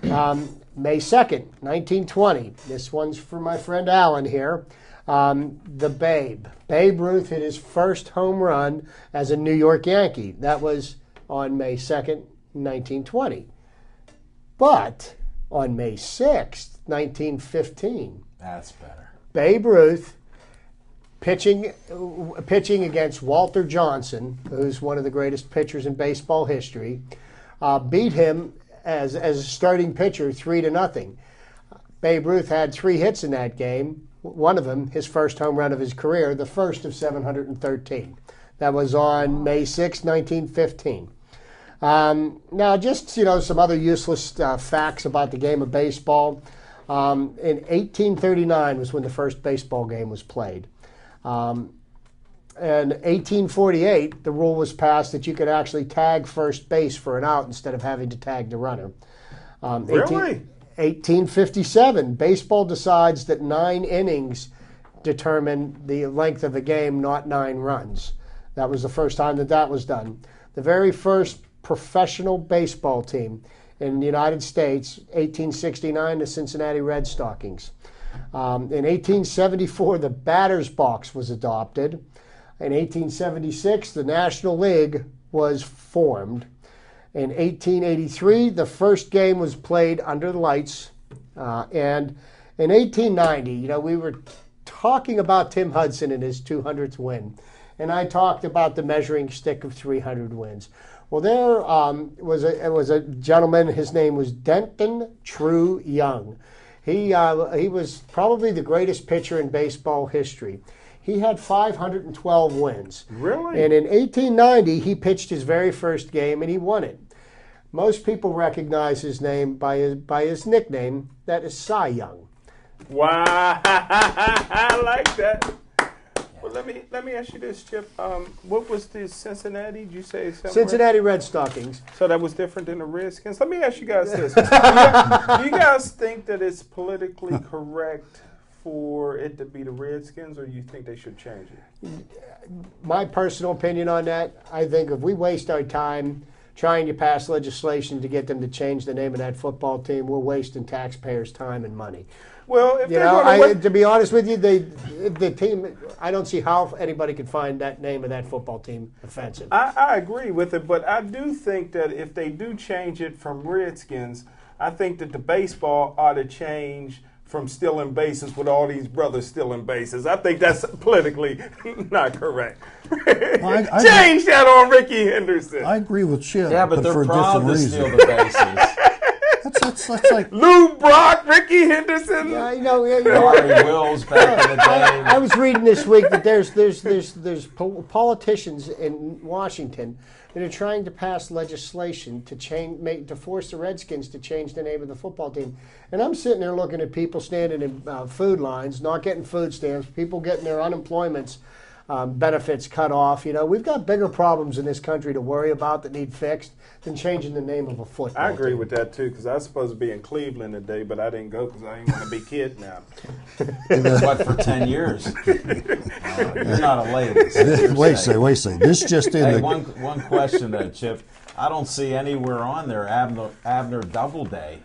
May 2nd, 1920. This one's for my friend Alan here. The Babe. Babe Ruth hit his first home run as a New York Yankee. That was on May 2nd, 1920. But on May 6th, 1915, That's better. Babe Ruth, pitching against Walter Johnson, who's one of the greatest pitchers in baseball history, beat him as a starting pitcher 3-0. Babe Ruth had 3 hits in that game. One of them, his first home run of his career, the first of 713. That was on May 6, 1915. Now, just some other useless facts about the game of baseball. In 1839 was when the first baseball game was played. in 1848, the rule was passed that you could actually tag first base for an out instead of having to tag the runner. Really? 1857, baseball decides that 9 innings determine the length of a game, not 9 runs. That was the first time that was done. The very first professional baseball team in the United States, 1869, the Cincinnati Red Stockings. In 1874, the batter's box was adopted. In 1876, the National League was formed. In 1883, the first game was played under the lights. And in 1890, we were talking about Tim Hudson and his 200th win. And I talked about the measuring stick of 300 wins. Well, there was a gentleman, his name was Denton True Young. He was probably the greatest pitcher in baseball history. He had 512 wins. Really? And in 1890, he pitched his very first game and he won it. Most people recognize his name by his nickname, that is Cy Young. Wow, I like that. Well, let me ask you this, Chip. What was the Cincinnati? Did you say something? Cincinnati Red Stockings. So that was different than the Redskins. Let me ask you guys this: do you guys think that it's politically correct for it to be the Redskins, or you think they should change it? My personal opinion on that, I think if we waste our time trying to pass legislation to get them to change the name of that football team, we're wasting taxpayers' time and money. Well, if they're going to to be honest with you, the team, I don't see how anybody could find that name of that football team offensive. I agree with it, but I do think that if they do change it from Redskins, I think that the baseball ought to change from stealing bases with all these brothers stealing bases. I think that's politically not correct. Change that on Ricky Henderson. I agree with Chip. Yeah, but they're for a proud different to reason. steal the bases. That's like Lou Brock, Ricky Henderson. Yeah, Larry Wills back in the day. I was reading this week that there's politicians in Washington that are trying to pass legislation to force the Redskins to change the name of the football team. And I'm sitting there looking at people standing in food lines, not getting food stamps, people getting their unemployment benefits cut off. We've got bigger problems in this country to worry about that need fixed than changing the name of a football I agree team. with that, too, because I was supposed to be in Cleveland today, but I didn't go because I didn't want to be kidnapped. But for 10 years. You're not a lady. wait a second. This just in. Hey, one question though, Chip. I don't see anywhere on there Abner Doubleday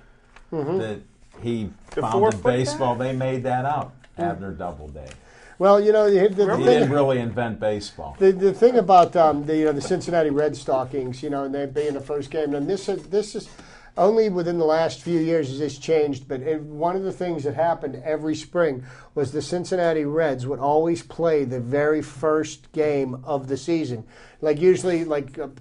that he founded 4-foot baseball. guy? They made that up. Abner Doubleday. Well, He didn't really invent baseball. The thing about the Cincinnati Red Stockings, and they being the first game, and this is only within the last few years has this changed. But one of the things that happened every spring was the Cincinnati Reds would always play the very first game of the season. Like usually,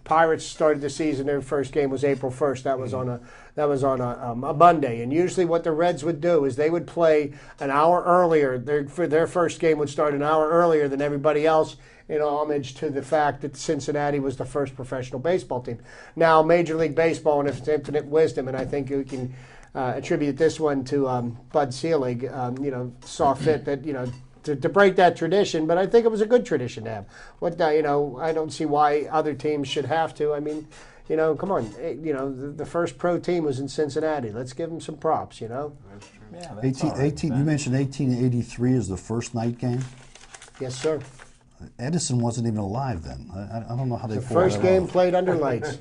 Pirates started the season, their first game was April 1st. That was on a Monday. And usually, what the Reds would do is they would play an hour earlier. Their first game would start an hour earlier than everybody else, in homage to the fact that Cincinnati was the first professional baseball team. Now, Major League Baseball, in its infinite wisdom, and I think we can attribute this one to Bud Selig, saw fit that to break that tradition, but I think it was a good tradition to have. I don't see why other teams should have to. I mean, come on. The first pro team was in Cincinnati. Let's give them some props, Yeah, that's 18. You mentioned 1883 is the first night game. Yes, sir. Edison wasn't even alive then. I don't know how they pulled First that game off. played under lights.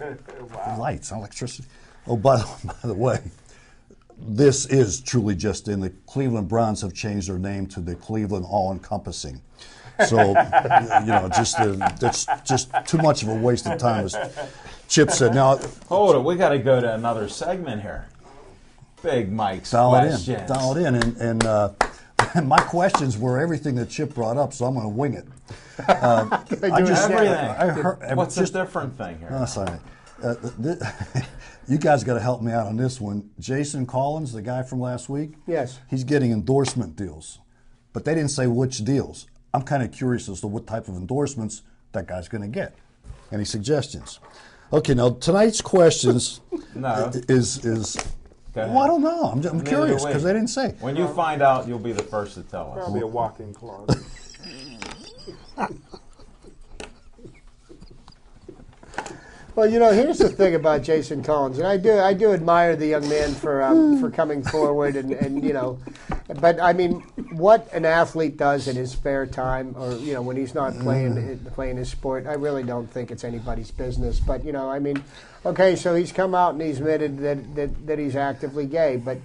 Lights, electricity. Oh, by the way, this is truly just in. The Cleveland Browns have changed their name to the Cleveland All-Encompassing. So, that's just too much of a waste of time, as Chip said. Now, Hold it. We got to go to another segment here. Big Mike's dial questions. it in, and my questions were everything that Chip brought up, so I'm going to wing it. Everything. What's the different thing here? Oh, sorry. You guys got to help me out on this one. Jason Collins, the guy from last week, Yes. he's getting endorsement deals, but they didn't say which deals. I'm kind of curious as to what type of endorsements that guy's going to get. Any suggestions? Okay, now tonight's questions is well, I don't know. I'm curious because they didn't say. When you find out, you'll be the first to tell us. Probably a walk-in closet. Well, here's the thing about Jason Collins, and I do admire the young man for coming forward, and but I mean, what an athlete does in his spare time, or when he's not playing his sport, I really don't think it's anybody's business. But I mean, okay, so he's come out and he's admitted that he's actively gay, but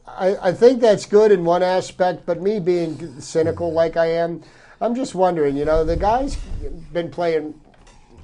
I think that's good in one aspect, but me being cynical like I am, I'm just wondering, the guy's been playing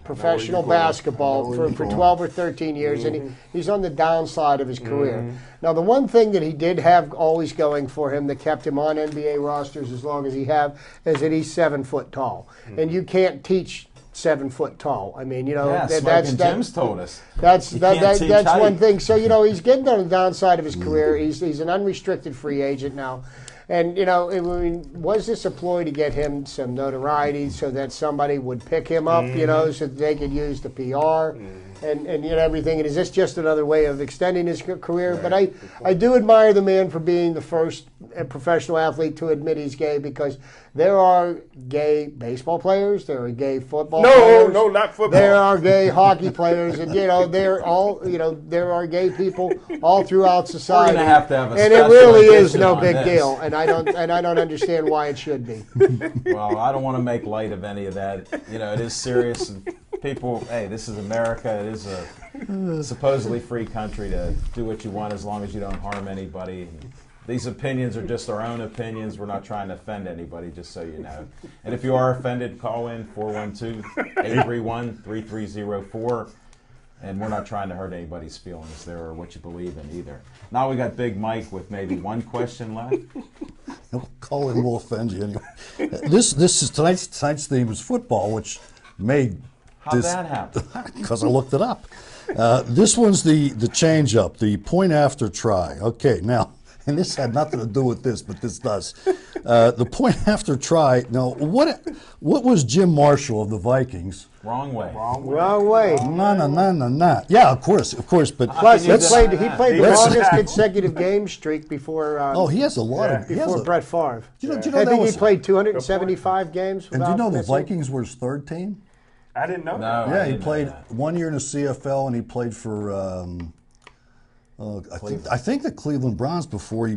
professional basketball for 12 or 13 years, and he's on the downside of his career. Now, the one thing that he did have always going for him that kept him on NBA rosters as long as he have is that he's 7 foot tall. And you can't teach 7 foot tall. I mean, that's Jim's told us. That's one thing. So he's getting on the downside of his career. He's an unrestricted free agent now, and I mean, was this a ploy to get him some notoriety so that somebody would pick him up, so that they could use the PR and everything? And is this just another way of extending his career? But I do admire the man for being the first professional athlete to admit he's gay, because there are gay baseball players, there are gay football players. No, not football. There are gay hockey players, and there are gay people all throughout society. We're gonna have to have a and it special really is edition no on big this. deal, and I don't understand why it should be. Well, I don't want to make light of any of that. It is serious. And people, hey, this is America. It is a supposedly free country to do what you want as long as you don't harm anybody. These opinions are just our own opinions. We're not trying to offend anybody, just so you know. And if you are offended, call in 412-831-3304. And we're not trying to hurt anybody's feelings there or what you believe in either. Now we got Big Mike with maybe one question left. Call in will offend you anyway. This is tonight's theme is football, which made How'd that happen? Because I looked it up. This one's the change up, the point after try. Okay, now, and this had nothing to do with this, but this does. The point after try. Now, what was Jim Marshall of the Vikings? Wrong way. Wrong way. No. Yeah, of course. But Plus, he played the longest consecutive game streak before. he has a lot of before Brett Favre. Do you know I that think was, he played 275 games. And do you know the Vikings were his third team? I didn't know No, that. Yeah, I he didn't know played that. 1 year in the CFL, and he played for I think the Cleveland Browns before he.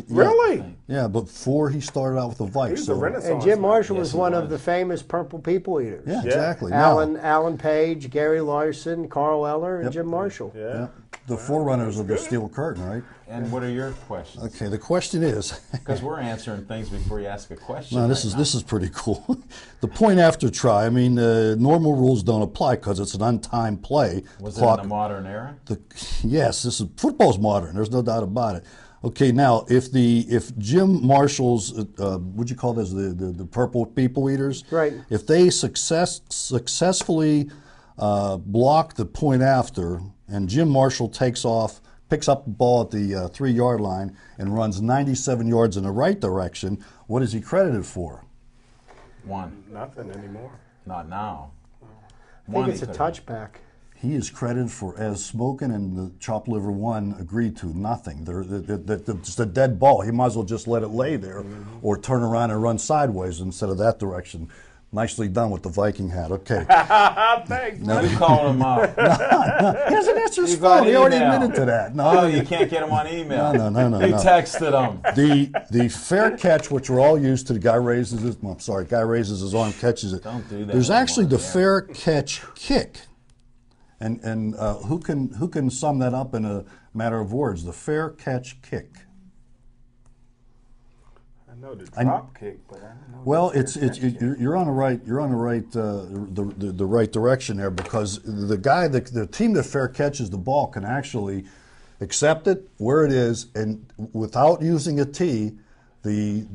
Really? Yeah, but before he started out with the Vikes. He's a renaissance. And Jim Marshall Yes, was he one was. of the famous Purple People Eaters. Yeah, exactly. Now, Alan Page, Gary Larson, Carl Eller, and Yep. Jim Marshall. yeah, the forerunners of the Steel Curtain, right? And what are your questions? Okay, the question is. Because we're answering things before you ask a question. No, this is pretty cool. The point after try. I mean, normal rules don't apply because it's an untimed play. Was it in the modern era? Yes, this is football's modern. There's no doubt about it. Okay, now if Jim Marshall's, would you call this the Purple People Eaters? Right. If they successfully block the point after, and Jim Marshall takes off, picks up the ball at the 3-yard line, and runs 97 yards in the right direction, what is he credited for? One. Nothing anymore. Not now. I think it's a touchback. He is credited for, as Smokin and the Chop Liver One agreed to, nothing. It's a dead ball. He might as well just let it lay there or turn around and run sideways instead of that direction. Nicely done with the Viking hat. Okay. Thanks. Who called him up? He doesn't answer his You got phone. He already email. admitted to that. Oh, you can't get him on email. No. Who texted him? The fair catch, which we're all used to, the guy raises his his arm, catches it. Don't do that There's actually the anymore, yeah. fair catch kick. And who can sum that up in a matter of words? The fair catch kick. I know the drop kick, but I don't know. Well, you're on the right direction there, because the team that fair catches the ball can actually accept it where it is, and without using a tee, the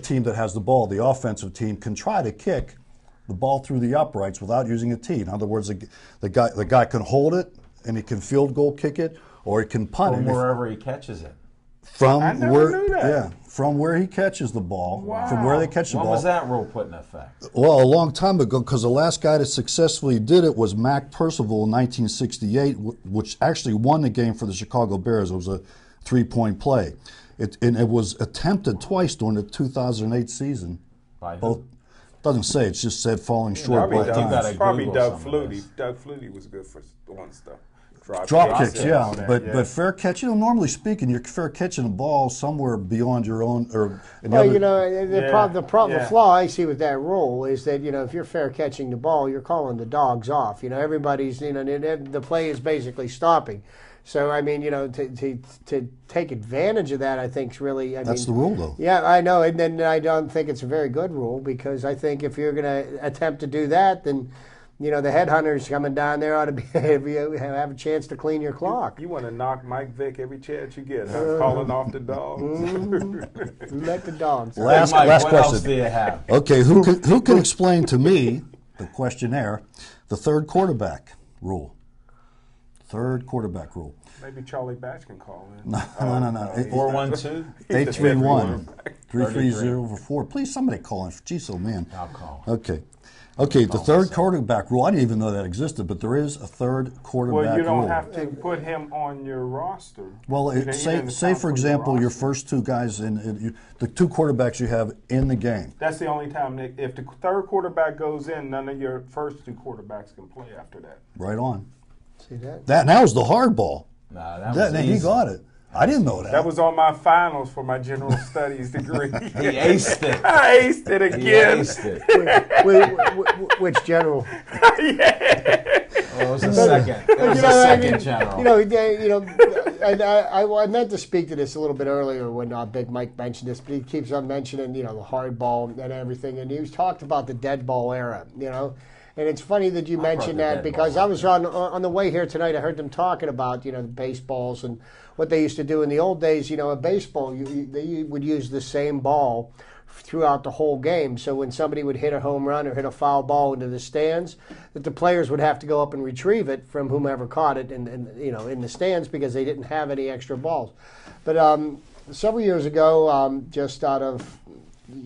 team that has the ball, the offensive team, can try to kick the ball through the uprights without using a tee. In other words, the guy can hold it and he can field goal kick it, or he can punt From it wherever he catches it. I never knew that. from where he catches the ball, from where they catch the When ball. was that rule put in effect? Well, a long time ago, because the last guy that successfully did it was Mac Percival in 1968, which actually won the game for the Chicago Bears. It was a 3-point play. And it was attempted twice during the 2008 season. By who? Doesn't say. It's just said falling short Probably by Doug- you times. gotta Probably Google Doug some of Flutie. this. Doug Flutie was good for doing stuff. Drop kicks, and yeah, all that, but fair catch. Normally speaking, you're fair catching a ball somewhere beyond your own or. Well, the Yeah. flaw I see with that rule is that if you're fair catching the ball, you're calling the dogs off. Everybody's the play is basically stopping. So I mean, to take advantage of that, I think is really. That's the rule, though. Yeah, I know, and then I don't think it's a very good rule because I think if you're going to attempt to do that, then. The headhunters coming down there ought to have a chance to clean your clock. You want to knock Mike Vick every chance you get, huh? Calling off the dogs. Let the dogs. Last Mike, last what else question. do you have? Okay, who can explain to me the questionnaire the third quarterback rule? Third quarterback rule. Maybe Charlie Batch can call in. No. 412? 831-330-4. Please, somebody call in. Jeez, oh man. I'll call. Okay, the third quarterback rule. I didn't even know that existed, but there is a third quarterback Well, you don't rule. have to put him on your roster. Well, He doesn't say count for your example, your roster. first two guys the two quarterbacks you have in the game. That's the only time if the third quarterback goes in, none of your first two quarterbacks can play after that. Right on. See that? That was the hard ball. Nah, that was He easy. got it. I didn't know that. That was on my finals for my general studies degree. He aced it. I aced it He again. aced it. Which general? Well, it was the second. It was the second general. And I meant to speak to this a little bit earlier when Big Mike mentioned this, but he keeps on mentioning, the hard ball and everything, and he was talked about the dead ball era, And it's funny that you mentioned the that dead because ball. I was on the way here tonight. I heard them talking about the baseballs and what they used to do in the old days. A baseball they would use the same ball throughout the whole game. So when somebody would hit a home run or hit a foul ball into the stands, that the players would have to go up and retrieve it from whomever caught it in the stands because they didn't have any extra balls. But several years ago, just out of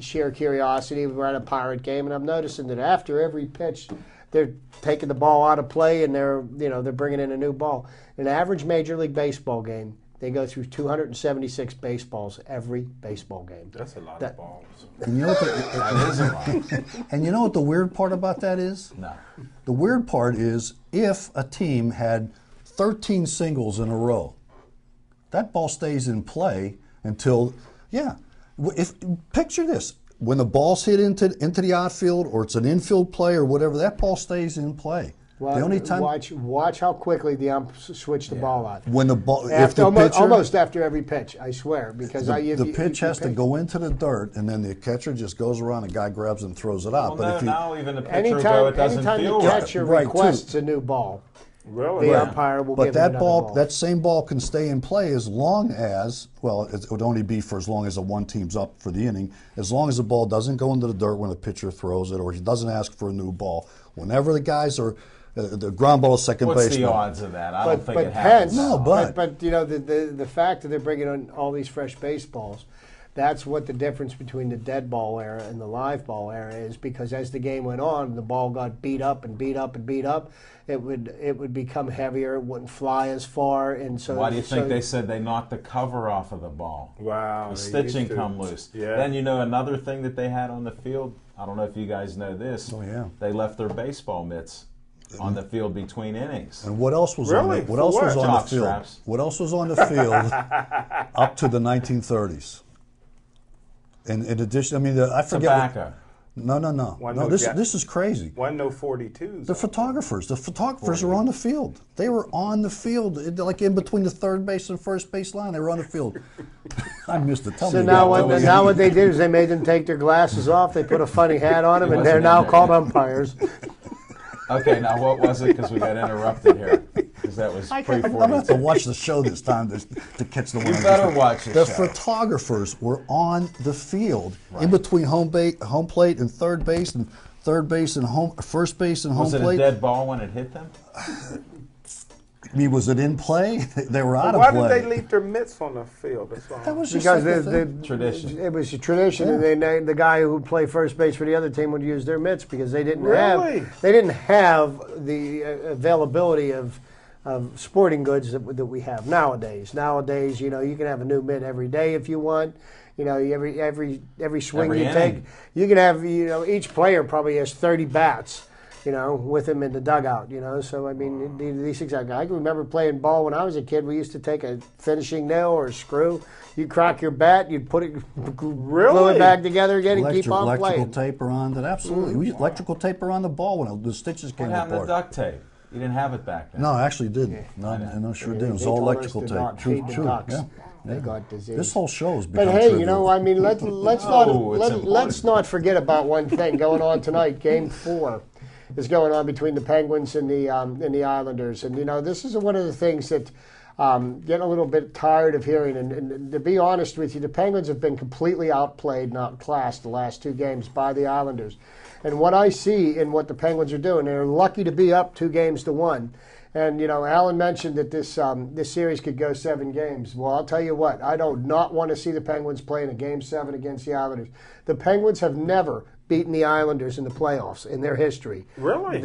sheer curiosity, we were at a Pirate game, and I'm noticing that after every pitch, they're taking the ball out of play and they're bringing in a new ball. An average Major League Baseball game, they go through 276 baseballs every baseball game. That's a lot of balls. And you know what That is a lot. and you know what the weird part about that is? No. The weird part is if a team had 13 singles in a row, that ball stays in play until, picture this. When the ball's hit into the outfield or it's an infield play or whatever, that ball stays in play. Well, the only time watch how quickly the ump switch the ball out. when the ball, if After, the pitcher, almost after every pitch, I swear, because the pitch has to go into the dirt, and then the catcher just goes around, the guy grabs it and throws it out. Well, but if now even the pitcher, though it doesn't anytime feel the right. catcher Right, requests a new ball, Really? the umpire will but give him that another ball, that same ball can stay in play as long as, it would only be for as long as the one team's up for the inning, as long as the ball doesn't go into the dirt when the pitcher throws it, or he doesn't ask for a new ball. Whenever the guys are, the ground ball is second What's baseman. the odds of that? I don't think but it happens. hence, No, but- the fact that they're bringing on all these fresh baseballs, that's what the difference between the dead ball era and the live ball era is. Because as the game went on, the ball got beat up and beat up and beat up. It would become heavier. It wouldn't fly as far, and so. Why do you think they said they knocked the cover off of the ball? Wow. The they stitching used to. come loose. Yeah. Then another thing that they had on the field. I don't know if you guys know this. Oh, yeah. They left their baseball mitts on the field between innings. And what else was on Really? it? What For else was what? on Jock the field? straps. What else was on the field up to the 1930s? And in addition, I mean, I forget. Tobacco. No. One No, no this jack- this is crazy. One no 42s. The photographers were on the field. They were on the field, like in between the third base and first base line. They were on the field. I missed it. Tell So me now, about it. now what they did is they made them take their glasses off. They put a funny hat on them, and they're wasn't now in there called yet. umpires. Okay, now what was it? Because we got interrupted here. Because that was I'm going to have pre-42. to watch the show this time to catch the one. You I better missed. watch the The show. photographers were on the field in between home plate and third base and first base and home Was it a plate. dead ball when it hit them? I mean, was it in play? They were out Why of play. did they leave their mitts on the field? That's all. That was just Because like a thing. Tradition. It was a tradition, and the guy who would play first base for the other team would use their mitts because they didn't Really? have the availability of sporting goods that we have nowadays. Nowadays, you can have a new mitt every day if you want. You know, every swing Every you inning. take, you can have, you know, each player probably has 30 bats, you know, with him in the dugout, you know. So, I mean, these things, I can remember playing ball when I was a kid. We used to take a finishing nail or a screw. You'd crack your bat, you'd put it, glue it back together again and keep on Electrical playing. tape around it, absolutely. We used electrical tape around the ball when the stitches came What happened to apart. duct tape? You didn't have it back then. No, I actually didn't. No, sure didn't. It was They all told us electrical to not tape. feed the ducks. Yeah. They got disease. This whole show has become But hey, you trivial. know, I mean, let's No, let's not forget about one thing going on tonight. Game 4 is going on between the Penguins and the Islanders, and you know, this is one of the things that getting a little bit tired of hearing. And to be honest with you, the Penguins have been completely outplayed and outclassed the last 2 games by the Islanders. And what I see in what the Penguins are doing, they're lucky to be up 2-1. And, you know, Alan mentioned that this series could go 7 games. Well, I'll tell you what, I do not want to see the Penguins play in a Game 7 against the Islanders. The Penguins have never beaten the Islanders in the playoffs in their history. Really?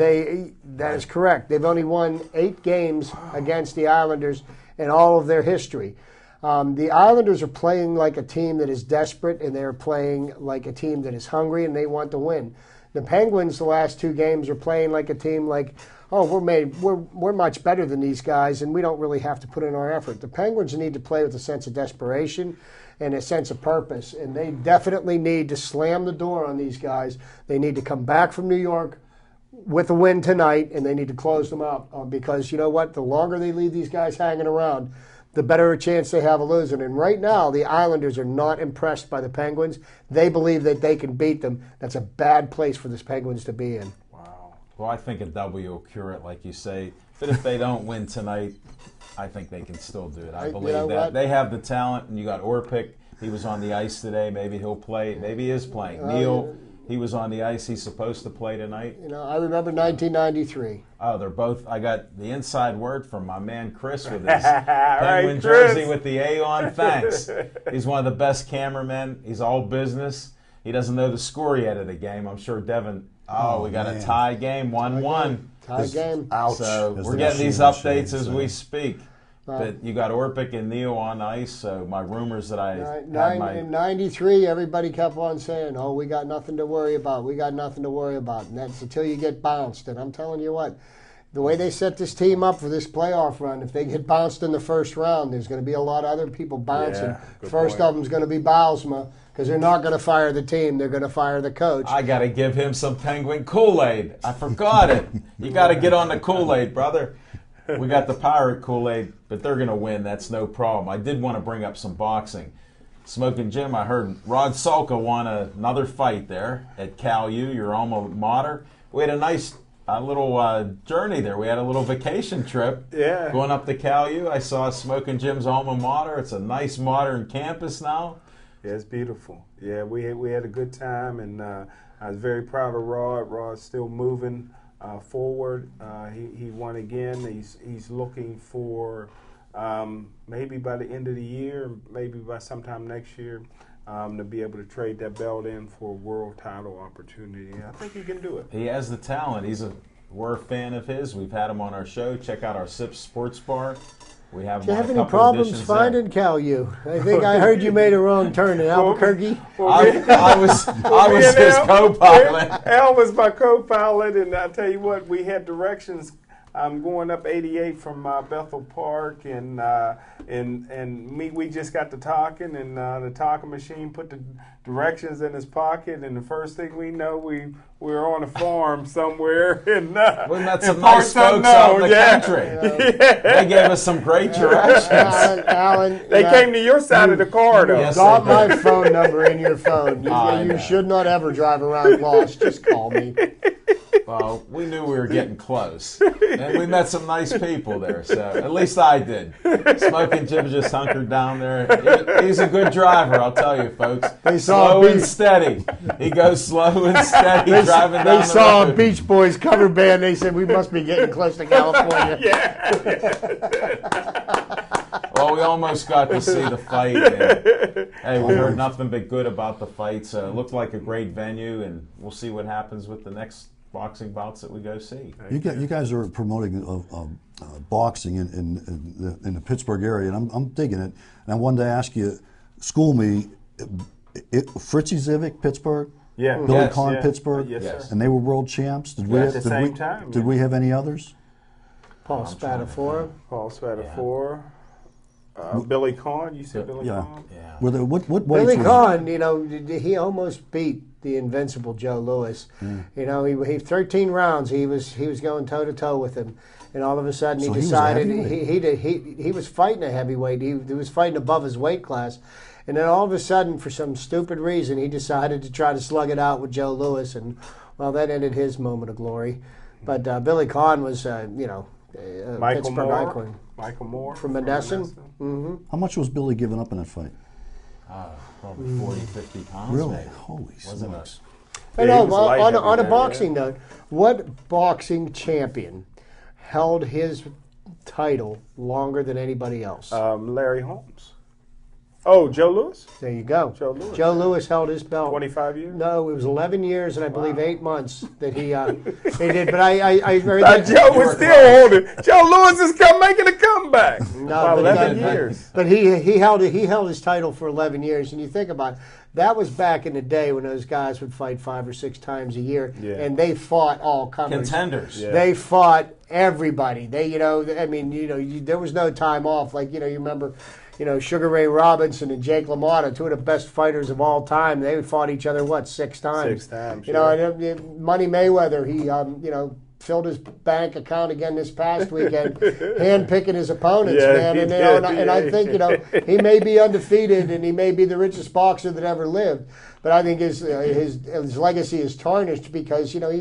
That is correct. They've only won 8 games against the Islanders in all of their history. The Islanders are playing like a team that is desperate, and they're playing like a team that is hungry, and they want to win. The Penguins, the last 2 games, are playing like a team like, oh, we're much better than these guys, and we don't really have to put in our effort. The Penguins need to play with a sense of desperation and a sense of purpose, and they definitely need to slam the door on these guys. They need to come back from New York with a win tonight, and they need to close them out because, you know what, the longer they leave these guys hanging around, the better a chance they have of losing. And right now, the Islanders are not impressed by the Penguins. They believe that they can beat them. That's a bad place for the Penguins to be in. Well, I think a W will cure it, like you say. But if they don't win tonight, I think they can still do it. I believe that. What? They have the talent, and you got Orpik. He was on the ice today. Maybe he'll play. Maybe he is playing. Neil, he was on the ice. He's supposed to play tonight. You know, I remember 1993. Oh, they're both. I got the inside word from my man Chris with his Right, Penguin Chris. jersey with the A on. Thanks. He's one of the best cameramen. He's all business. He doesn't know the score yet of the game. I'm sure Devin. Oh, we got man. a tie game, 1-1. Tie game. Ouch. So as we're the getting these machine updates as say. we speak. But you got Orpik and Neil on ice. So my rumors that I had In 93, everybody kept on saying, oh, we got nothing to worry about. We got nothing to worry about. And that's until you get bounced. And I'm telling you what, the way they set this team up for this playoff run, if they get bounced in the first round, there's going to be a lot of other people bouncing. Yeah, good First point. of them is going to be Bylsma because they're not going to fire the team. They're going to fire the coach. I got to give him some Penguin Kool-Aid. I forgot it. You got to get on the Kool-Aid, brother. We got the Pirate Kool-Aid, but they're going to win. That's no problem. I did want to bring up some boxing. Smoking Jim, I heard Rod Sulka won another fight there at Cal U, your alma mater. We had a nice little journey there. We had a little vacation trip going up to Cal U. I saw Smoking Jim's alma mater. It's a nice modern campus now. Yeah, it's beautiful. Yeah, we had a good time, and I was very proud of Rod. Rod's still moving forward. He won again. He's looking for maybe by the end of the year, maybe by sometime next year, to be able to trade that belt in for a world title opportunity. I think he can do it. He has the talent. We're a fan of his. We've had him on our show. Check out our Sips Sports Bar. We have Do you him have on a any couple problems editions finding Cal U? I think I heard you made a wrong turn in Albuquerque. I was his co-pilot. Al was my co-pilot, and I tell you what, we had directions. I'm going up 88 from Bethel Park, and we just got to talking, and the talking machine put the directions in his pocket, and the first thing we know, we were on a farm somewhere, and We met some nice folks out in the country. They gave us some great directions. Alan, They came to your side of the car, though. Yes, got they did. my phone number in your phone. I You know. should not ever drive around lost. Just call me. Well, we knew we were getting close. And we met some nice people there, so at least I did. Smoking Jim just hunkered down there. He's a good driver, I'll tell you, folks. They saw Slow a and beach- steady. He goes slow and steady driving down They the saw a road. Beach Boys cover band. They said, we must be getting close to California. Well, we almost got to see the fight. And, hey, we heard nothing but good about the fight, so it looked like a great venue, and we'll see what happens with the next boxing bouts that we go see. You guys are promoting boxing in the Pittsburgh area, and I'm digging it. And I wanted to ask you, school me Fritzy Zivik, Pittsburgh. Yeah. Billy Yes, Kahn, yeah. Pittsburgh. Yes, Yes. sir. And they were world champs. Did we? At Have, the did same we, time, Did yeah. we have any others? Paul Spadafora. Paul Spadafore. Yeah. Billy Kahn. You said Billy Yeah. Kahn? Yeah. Were there, what Billy weights was- Kahn, you know, he almost beat the invincible Joe Louis. You know, he 13 rounds. He was going toe to toe with him, and all of a sudden So he he was a decided heavyweight? he was fighting a heavyweight. He was fighting above his weight class, and then all of a sudden, for some stupid reason, he decided to try to slug it out with Joe Louis, and well, that ended his moment of glory. But Billy Kahn was, you know, a Michael Pittsburgh Moore. icon. Michael Moore From Monessen? How much was Billy giving up in that fight? Probably 40, 50 pounds. Really? Maybe. Holy Wasn't smokes. it? I Yeah, know, he was light on a heavyweight, boxing yeah. note, what boxing champion held his title longer than anybody else? Larry Holmes. Oh, Joe Louis? There you go. Joe Louis. Joe Louis held his belt. 25 years? No, it was 11 years and I believe 8 months that he did. But I heard Now, that. Joe was still holding. Joe Louis is making a comeback. No, By but 11 that- years. But he held his title for 11 years, and you think about it, that was back in the day when those guys would fight 5 or 6 times a year, Yeah. and they fought all comers. Contenders. Yeah. They fought everybody. They, you know, I mean, you know, there was no time off. Like, you know, you remember, you know, Sugar Ray Robinson and Jake LaMotta, two of the best fighters of all time. They fought each other, what, 6 times? 6 times, You know, yeah. and Money Mayweather, he, you know, filled his bank account again this past weekend, hand-picking his opponents, Yeah, man. he And, you know, did, and I think, you know, he may be undefeated and he may be the richest boxer that ever lived, but I think his legacy is tarnished because, you know,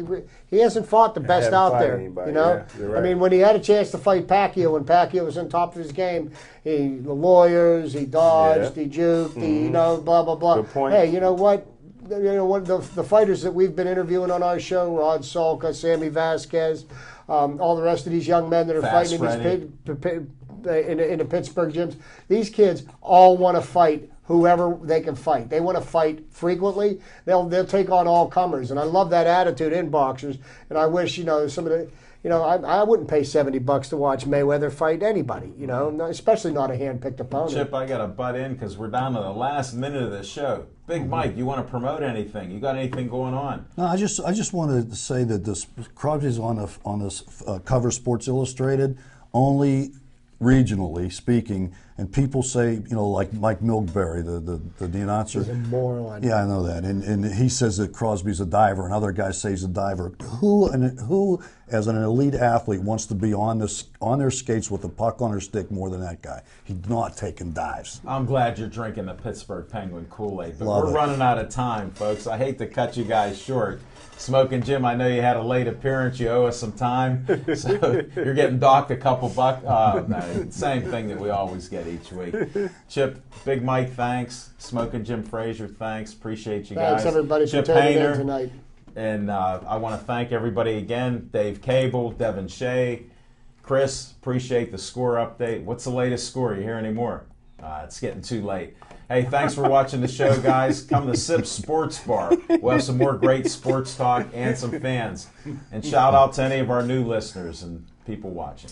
he hasn't fought the best haven't out fought there. anybody, You know, yeah, you're I right. mean, when he had a chance to fight Pacquiao, when Pacquiao was on top of his game, the lawyers, he dodged, Yeah. he juked, he, you know, blah blah blah. Good point. Hey, you know what? You know, one of the fighters that we've been interviewing on our show, Rod Salka, Sammy Vasquez, all the rest of these young men that are Fast fighting in the Pittsburgh gyms, these kids all want to fight whoever they can fight. They want to fight frequently. They'll take on all comers, and I love that attitude in boxers. And I wish, you know, some of the, you know, I wouldn't pay $70 to watch Mayweather fight anybody, you know, especially not a hand-picked opponent. Chip, I got to butt in because we're down to the last minute of the show. Big Mike, you want to promote anything? You got anything going on? No, I just wanted to say that this Crosby's on this cover Sports Illustrated only regionally speaking, and people say, you know, like Mike Milbury, the announcer. He's a moron. Yeah, I know that, and he says that Crosby's a diver, and other guys say he's a diver. Who, as an elite athlete, wants to be on their skates with a puck on their stick more than that guy? He's not taking dives. I'm glad you're drinking the Pittsburgh Penguin Kool-Aid, but Love we're it. running out of time, folks. I hate to cut you guys short. Smoking Jim, I know you had a late appearance. You owe us some time, so you're getting docked a couple bucks. No, same thing that we always get each week. Chip, Big Mike, thanks. Smoking Jim Frazier, thanks. Appreciate you guys. Thanks, everybody, Chip for tuning Hayner, in tonight. and I want to thank everybody again. Dave Cable, Devin Shea, Chris. Appreciate the score update. What's the latest score? You hear any more? It's getting too late. Hey, thanks for watching the show, guys. Come to Sip Sports Bar. We'll have some more great sports talk and some fans. And shout out to any of our new listeners and people watching.